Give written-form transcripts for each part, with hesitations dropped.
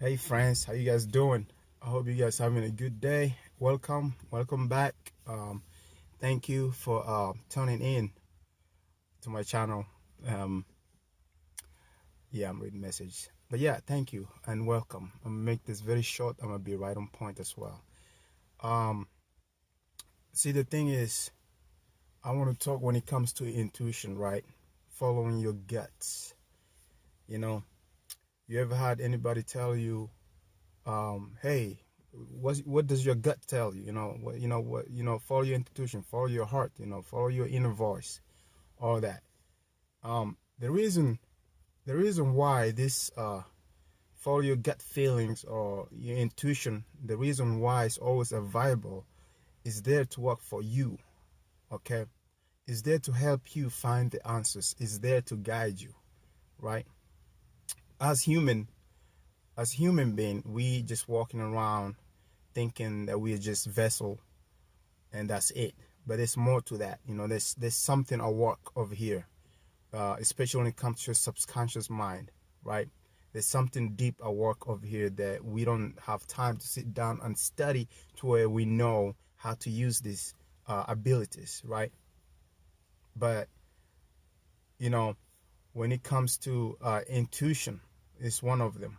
Hey friends, how you guys doing? I hope you guys having a good day. Welcome back. Thank you for tuning in to my channel. Um, yeah, I'm reading message, but yeah, thank you and welcome. I'm gonna make this very short. I'm gonna be right on point as well. Um, See, the thing is, I want to talk when it comes to intuition, right? Following your guts. You know, you ever had anybody tell you, hey, what does your gut tell you? Follow your intuition, follow your heart, follow your inner voice, all that. The reason why this follow your gut feelings or your intuition, the reason why it's always available is there to work for you. Okay, is there to help you find the answers. Is there to guide you, right? As human, as human being, we just walking around thinking that we're just vessel and that's it. But there's more to that. There's something at work over here, especially when it comes to your subconscious mind, right? There's something deep at work over here that we don't have time to sit down and study to where we know how to use these abilities, right? But you know, when it comes to intuition, it's one of them.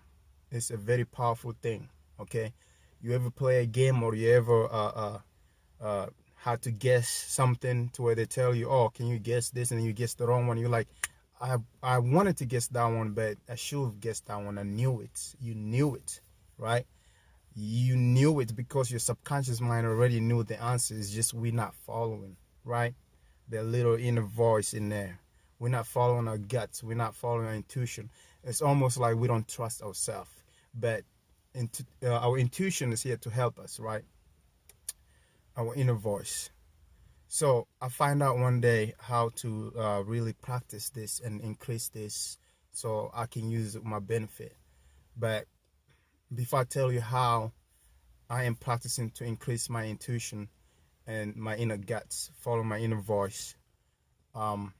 It's a very powerful thing. Okay, you ever play a game or you ever uh, had to guess something to where they tell you, oh, can you guess this? And you guess the wrong one. You're like, I wanted to guess that one, but I should have guessed that one. I knew it. You knew it, right? You knew it because your subconscious mind already knew the answer. It's just we not following, right? The little inner voice in there. We're not following our guts. We're not following our intuition. It's almost like we don't trust ourselves. But our intuition is here to help us, right? Our inner voice. So I find out one day how to really practice this and increase this so I can use it to my benefit. But before I tell you how I am practicing to increase my intuition and my inner guts, follow my inner voice, um,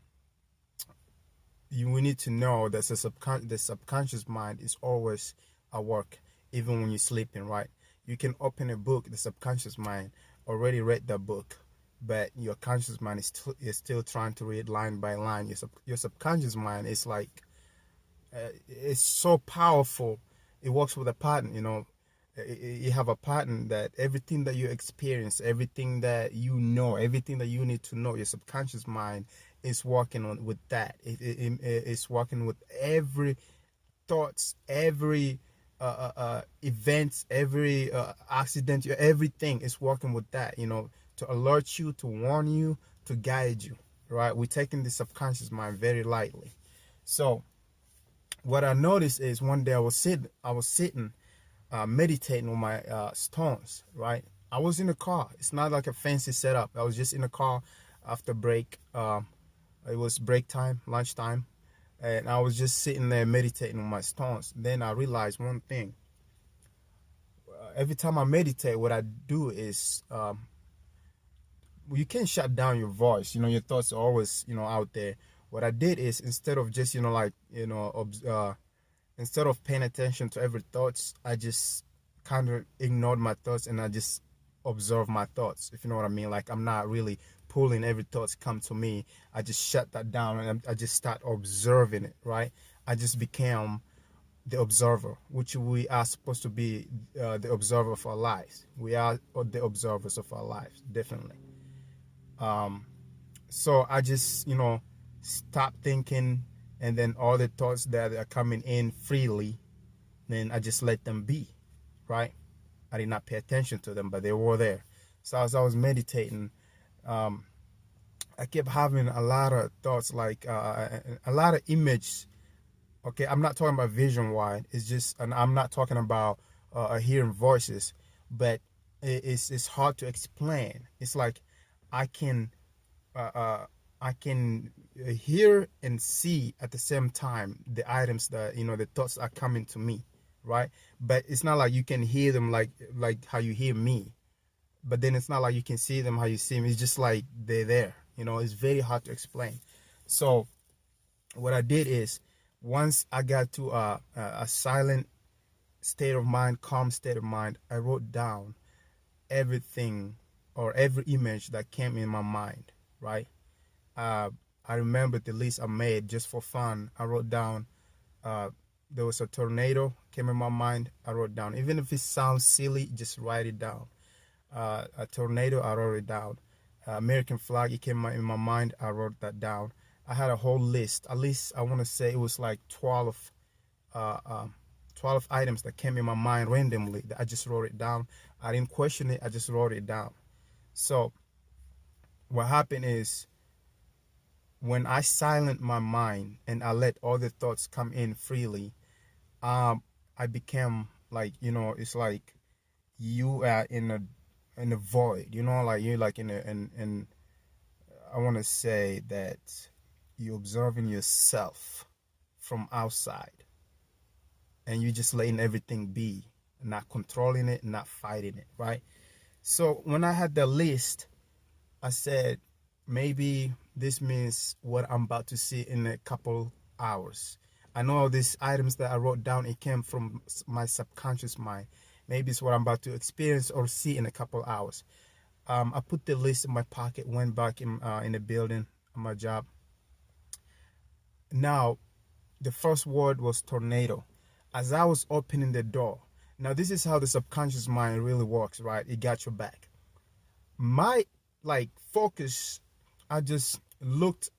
we need to know that the subconscious mind is always at work, even when you're sleeping, right? You can open a book, the subconscious mind already read that book, but your conscious mind is still trying to read line by line. Your subconscious mind is like, it's so powerful. It works with a pattern, you have a pattern that everything that you experience, everything that you know, everything that you need to know, your subconscious mind is working on with that. It's working with every thoughts, every events, every accident, everything is working with that. To alert you, to warn you, to guide you. Right? We're taking the subconscious mind very lightly. So what I noticed is one day I was sitting meditating on my stones, right? I was in the car. It's not like a fancy setup. I was just in the car after break. It was break time, lunchtime, and I was just sitting there meditating on my stones. Then I realized one thing. Every time I meditate, what I do is you can't shut down your voice. Your thoughts are always out there. What I did is instead of just instead of paying attention to every thoughts, I just kind of ignored my thoughts and I just observe my thoughts, if you know what I mean. Like, I'm not really pulling every thoughts come to me. I just shut that down and I just start observing it, right? I just became the observer, which we are supposed to be, the observer of our lives. We are the observers of our lives, definitely. Um, so I just, stop thinking, and then all the thoughts that are coming in freely, then I just let them be, right? I did not pay attention to them, but they were there. So as I was meditating, um, I kept having a lot of thoughts, like a lot of images. Okay, I'm not talking about vision wide. It's just, and I'm not talking about hearing voices, but it's hard to explain. It's like I can uh, uh, I can hear and see at the same time the items that the thoughts are coming to me, right? But it's not like you can hear them like how you hear me. But then it's not like you can see them how you see me. It's just like they're there. It's very hard to explain. So what I did is once I got to a silent state of mind, calm state of mind, I wrote down everything or every image that came in my mind, right? uh, I remember the list I made just for fun. I wrote down, uh, there was a tornado came in my mind. I wrote down, even if it sounds silly, just write it down. A tornado, I wrote it down. American flag, it came in my mind. I wrote that down. I had a whole list. At least I want to say it was like 12, uh, uh, 12 items that came in my mind randomly. I just wrote it down. I didn't question it. I just wrote it down. So what happened is, when I silent my mind and I let all the thoughts come in freely, I became like, it's like you are in a void, like you're like in I want to say that you're observing yourself from outside, and you just letting everything be, not controlling it, not fighting it, right? So when I had the list, I said, maybe this means what I'm about to see in a couple hours. I know all these items that I wrote down, it came from my subconscious mind. Maybe it's what I'm about to experience or see in a couple hours. I put the list in my pocket, went back in the building, on my job. Now, the first word was tornado. As I was opening the door, now this is how the subconscious mind really works, right? It got your back. My like focus, I just looked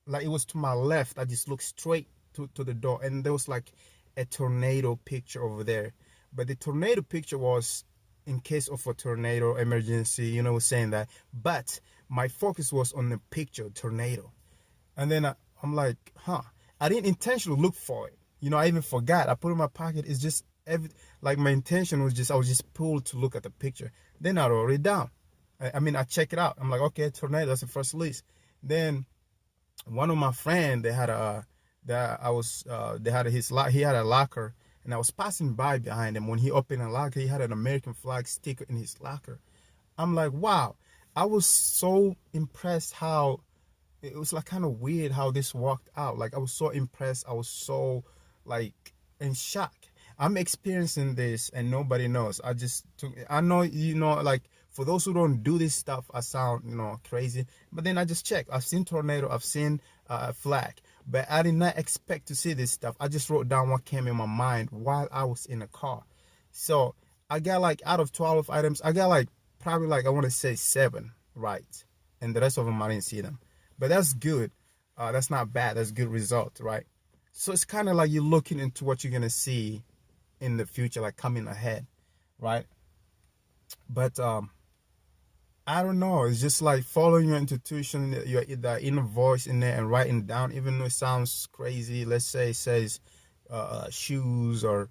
like it was to my left. I just looked straight to the door, and there was like a tornado picture over there. But the tornado picture was in case of a tornado emergency, saying that. But my focus was on the picture, tornado. And then I'm like, I didn't intentionally look for it. I even forgot. I put it in my pocket. It's just like my intention was I was just pulled to look at the picture. Then I wrote it down. I check it out. I'm like, okay, tornado, that's the first list. Then one of my friends, they had he had a locker, and I was passing by behind him. When he opened a locker, he had an American flag sticker in his locker. I'm like, wow. I was so impressed how it was like kind of weird how this worked out. Like I was so impressed. I was so like in shock. I'm experiencing this and nobody knows. I know, like for those who don't do this stuff, I sound, crazy. But then I just check. I've seen tornado. I've seen a flag. But I did not expect to see this stuff. I just wrote down what came in my mind while I was in a car. So I got like out of 12 items, I got like probably like I want to say 7 right. And the rest of them I didn't see them. But that's good. That's not bad. That's a good result, right? So it's kind of like you're looking into what you're going to see in the future, like coming ahead, right? But I don't know. It's just like following your intuition, the inner voice in there, and writing down, even though it sounds crazy. Let's say it says shoes or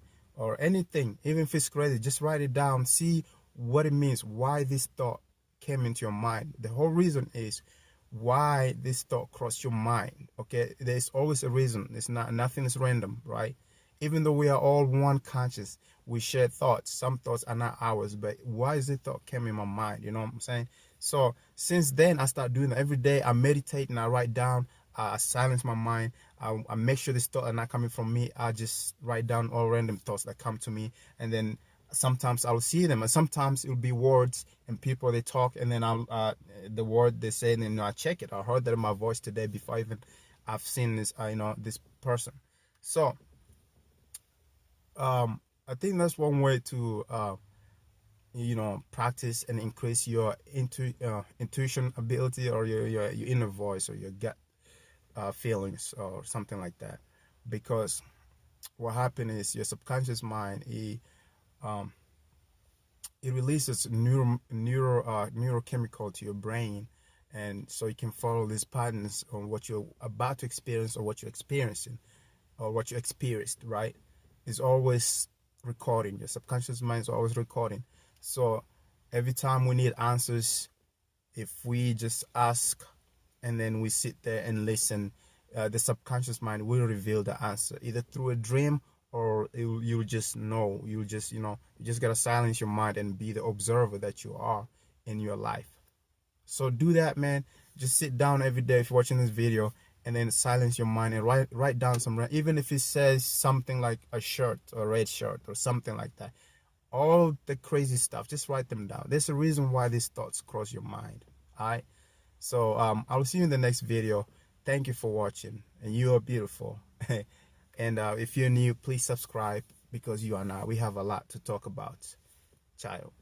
anything, even if it's crazy, just write it down. See what it means. Why this thought came into your mind. The whole reason is why this thought crossed your mind. Okay, there's always a reason. It's not, nothing is random, right? Even though we are all one conscious, we share thoughts. Some thoughts are not ours, but why is it thought came in my mind? You know what I'm saying? So since then, I start doing that every day. I meditate and I write down. I silence my mind. I make sure this thought are not coming from me. I just write down all random thoughts that come to me, and then sometimes I'll see them, and sometimes it'll be words and people they talk, and then I'll the word they say, and then I check it. I heard that in my voice today before even I've seen this this person. So I think that's one way to practice and increase your intuition ability, or your inner voice, or your gut feelings or something like that. Because what happened is your subconscious mind, it releases neurochemical to your brain, and so you can follow these patterns on what you're about to experience, or what you're experiencing, or what you experienced, right? It's always recording. Your subconscious mind is always recording. So every time we need answers, if we just ask and then we sit there and listen, the subconscious mind will reveal the answer, either through a dream, or you just know. You just gotta silence your mind and be the observer that you are in your life. So do that, man. Just sit down every day if you're watching this video and then silence your mind and write down some, even if it says something like a shirt or a red shirt or something like that, all the crazy stuff, just write them down. There's a reason why these thoughts cross your mind. All right, so I'll see you in the next video. Thank you for watching, and you are beautiful. And if you're new, please subscribe, because you are not. We have a lot to talk about. Ciao.